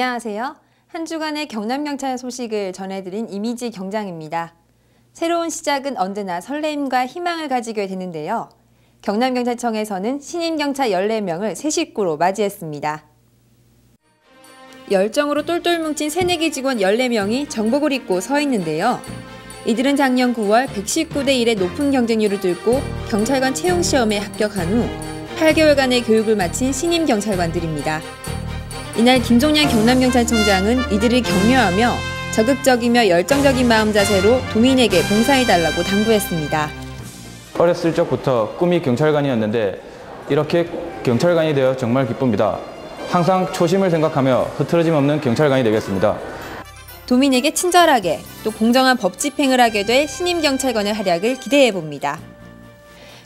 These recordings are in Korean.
안녕하세요. 한 주간의 경남경찰 소식을 전해드린 이미지 경장입니다. 새로운 시작은 언제나 설레임과 희망을 가지게 되는데요. 경남경찰청에서는 신임경찰 14명을 새 식구로 맞이했습니다. 열정으로 똘똘 뭉친 새내기 직원 14명이 정복을 입고 서 있는데요. 이들은 작년 9월 119대 1의 높은 경쟁률을 뚫고 경찰관 채용시험에 합격한 후 8개월간의 교육을 마친 신임 경찰관들입니다. 이날 김종량 경남경찰청장은 이들을 격려하며 적극적이며 열정적인 마음 자세로 도민에게 봉사해달라고 당부했습니다. 어렸을 적부터 꿈이 경찰관이었는데 이렇게 경찰관이 되어 정말 기쁩니다. 항상 초심을 생각하며 흐트러짐 없는 경찰관이 되겠습니다. 도민에게 친절하게 또 공정한 법 집행을 하게 될 신임 경찰관의 활약을 기대해봅니다.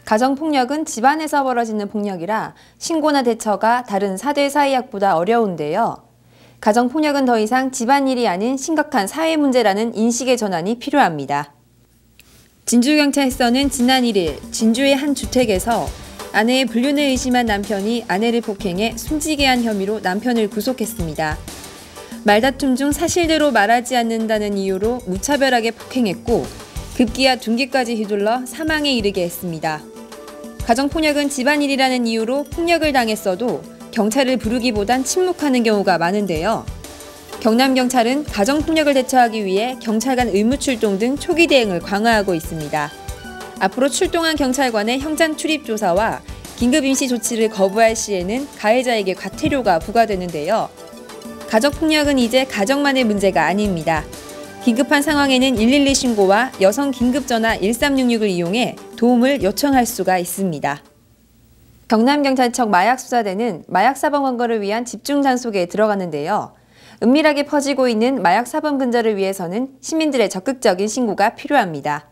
가정폭력은 집안에서 벌어지는 폭력이라 신고나 대처가 다른 사대 사이학보다 어려운데요. 가정폭력은 더 이상 집안일이 아닌 심각한 사회 문제라는 인식의 전환이 필요합니다. 진주경찰서는 지난 1일 진주의 한 주택에서 아내의 불륜을 의심한 남편이 아내를 폭행해 숨지게 한 혐의로 남편을 구속했습니다. 말다툼 중 사실대로 말하지 않는다는 이유로 무차별하게 폭행했고 급기야 둔기까지 휘둘러 사망에 이르게 했습니다. 가정폭력은 집안일이라는 이유로 폭력을 당했어도 경찰을 부르기보단 침묵하는 경우가 많은데요. 경남경찰은 가정폭력을 대처하기 위해 경찰관 의무출동 등 초기 대응을 강화하고 있습니다. 앞으로 출동한 경찰관의 현장 출입 조사와 긴급 임시 조치를 거부할 시에는 가해자에게 과태료가 부과되는데요. 가정폭력은 이제 가정만의 문제가 아닙니다. 긴급한 상황에는 112 신고와 여성 긴급전화 1366을 이용해 도움을 요청할 수가 있습니다. 경남경찰청 마약수사대는 마약사범 검거를 위한 집중단속에 들어갔는데요. 은밀하게 퍼지고 있는 마약사범 근절을 위해서는 시민들의 적극적인 신고가 필요합니다.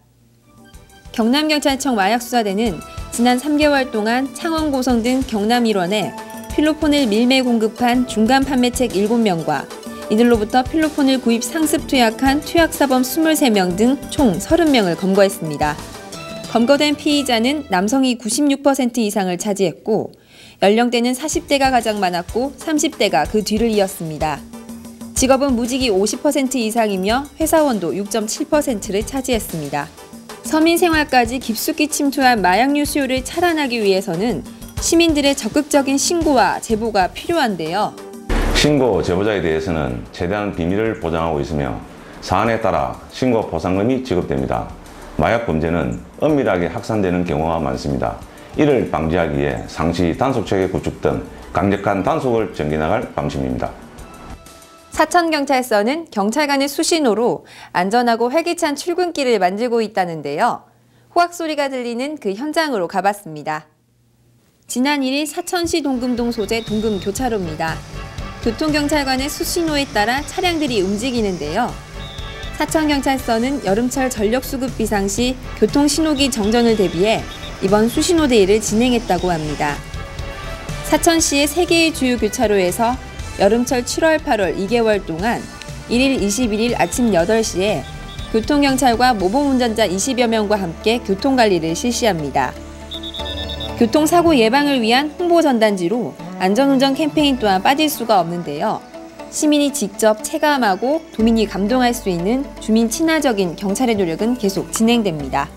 경남경찰청 마약수사대는 지난 3개월 동안 창원 고성 등 경남 일원에 필로폰을 밀매 공급한 중간 판매책 7명과 이들로부터 필로폰을 구입 상습 투약한 투약사범 23명 등 총 30명을 검거했습니다. 검거된 피의자는 남성이 96% 이상을 차지했고 연령대는 40대가 가장 많았고 30대가 그 뒤를 이었습니다. 직업은 무직이 50% 이상이며 회사원도 6.7%를 차지했습니다. 서민 생활까지 깊숙이 침투한 마약류 수요를 차단하기 위해서는 시민들의 적극적인 신고와 제보가 필요한데요. 신고 제보자에 대해서는 최대한 비밀을 보장하고 있으며 사안에 따라 신고 보상금이 지급됩니다. 마약 범죄는 은밀하게 확산되는 경우가 많습니다. 이를 방지하기 위해 상시 단속체계 구축 등 강력한 단속을 전개나갈 방침입니다. 사천경찰서는 경찰관의 수신호로 안전하고 활기찬 출근길을 만들고 있다는데요. 호악소리가 들리는 그 현장으로 가봤습니다. 지난 1일 사천시 동금동 소재 동금교차로입니다. 교통경찰관의 수신호에 따라 차량들이 움직이는데요. 사천경찰서는 여름철 전력수급 비상시 교통신호기 정전을 대비해 이번 수신호 대회를 진행했다고 합니다. 사천시의 3개의 주요 교차로에서 여름철 7월, 8월 2개월 동안 1일, 21일 아침 8시에 교통경찰과 모범운전자 20여 명과 함께 교통관리를 실시합니다. 교통사고 예방을 위한 홍보전단지로 안전운전 캠페인 또한 빠질 수가 없는데요. 시민이 직접 체감하고 도민이 감동할 수 있는 주민 친화적인 경찰의 노력은 계속 진행됩니다.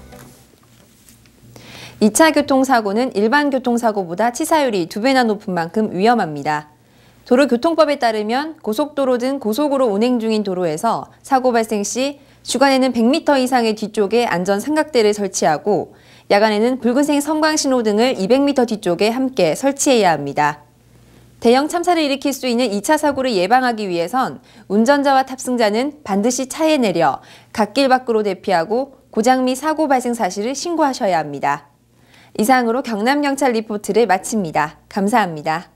2차 교통사고는 일반 교통사고보다 치사율이 2배나 높은 만큼 위험합니다. 도로교통법에 따르면 고속도로 등 고속으로 운행 중인 도로에서 사고 발생 시 주간에는 100m 이상의 뒤쪽에 안전 삼각대를 설치하고 야간에는 붉은색 성광신호 등을 200m 뒤쪽에 함께 설치해야 합니다. 대형 참사를 일으킬 수 있는 2차 사고를 예방하기 위해선 운전자와 탑승자는 반드시 차에 내려 갓길 밖으로 대피하고 고장 및 사고 발생 사실을 신고하셔야 합니다. 이상으로 경남경찰 리포트를 마칩니다. 감사합니다.